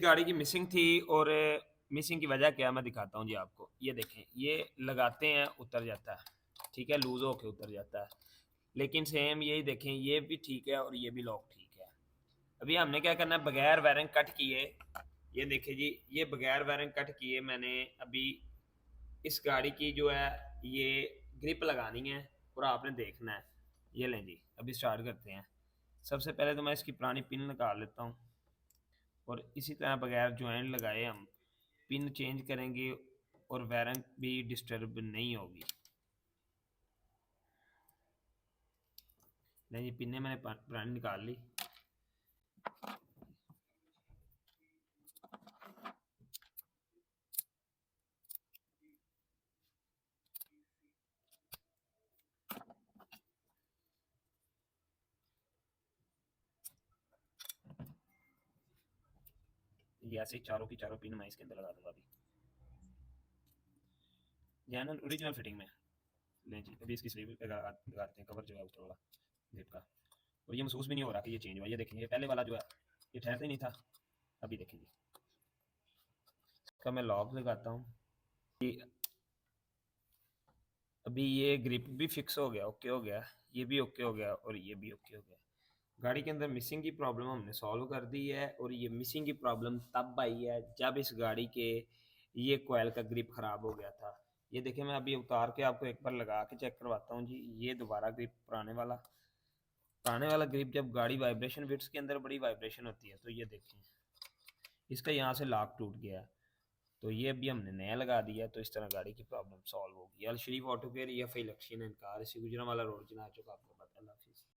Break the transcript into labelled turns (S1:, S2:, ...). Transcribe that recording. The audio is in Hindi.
S1: गाड़ी की मिसिंग थी और मिसिंग की वजह क्या मैं दिखाता हूँ जी आपको। ये देखें, ये लगाते हैं उतर जाता है, ठीक है, लूज होके उतर जाता है। लेकिन सेम यही देखें, ये भी ठीक है और ये भी लॉक ठीक है। अभी हमने क्या करना है, बगैर वायरिंग कट किए, ये देखें जी, ये बगैर वायरिंग कट किए मैंने अभी इस गाड़ी की जो है ये ग्रिप लगानी है और आपने देखना है। ये लें जी, अभी स्टार्ट करते हैं। सबसे पहले तो मैं इसकी पुरानी पिन निकाल लेता हूँ और इसी तरह बगैर ज्वाइंट लगाए हम पिन चेंज करेंगे और वायरिंग भी डिस्टर्ब नहीं होगी। नहीं जी, पिने मैंने पुरानी निकाल ली। ये ऐसे ही चारों की चारों पिन मैं इसके अंदर लगा दूंगा अभी, जैन ओरिजिनल फिटिंग में। नहीं जी, अभी इसकी स्लीव लगाते हैं, कवर जो है ऊपर वाला जिप का। और ये महसूस भी नहीं हो रहा कि ये चेंज हुआ। ये देखेंगे पहले वाला जो है ये ठहरता ही नहीं था। अभी देखेंगे इसका मैं लॉक लगाता हूँ। अभी ये ग्रिप भी फिक्स हो गया, ओके हो गया, ये भी ओके हो गया और ये भी ओके हो गया। गाड़ी के अंदर मिसिंग की प्रॉब्लम हमने सॉल्व कर दी है और ये मिसिंग की प्रॉब्लम तब आई है जब इस गाड़ी के ये कोयल का ग्रिप ख़राब हो गया था। ये देखिए, मैं अभी उतार के आपको एक बार लगा के चेक करवाता हूँ जी। ये दोबारा ग्रिप, पुराने वाला ग्रिप, जब गाड़ी वाइब्रेशन, बिट्स के अंदर बड़ी वाइब्रेशन होती है, तो ये देखें इसका यहाँ से लॉक टूट गया है। तो ये अभी हमने नया लगा दिया, तो इस तरह गाड़ी की प्रॉब्लम सॉल्व होगी। अल शरीफ ऑटो केयर या फिर इलेक्शन एंड कार, इसी गुजरावाला रोड, जना चौक, आपको पता है।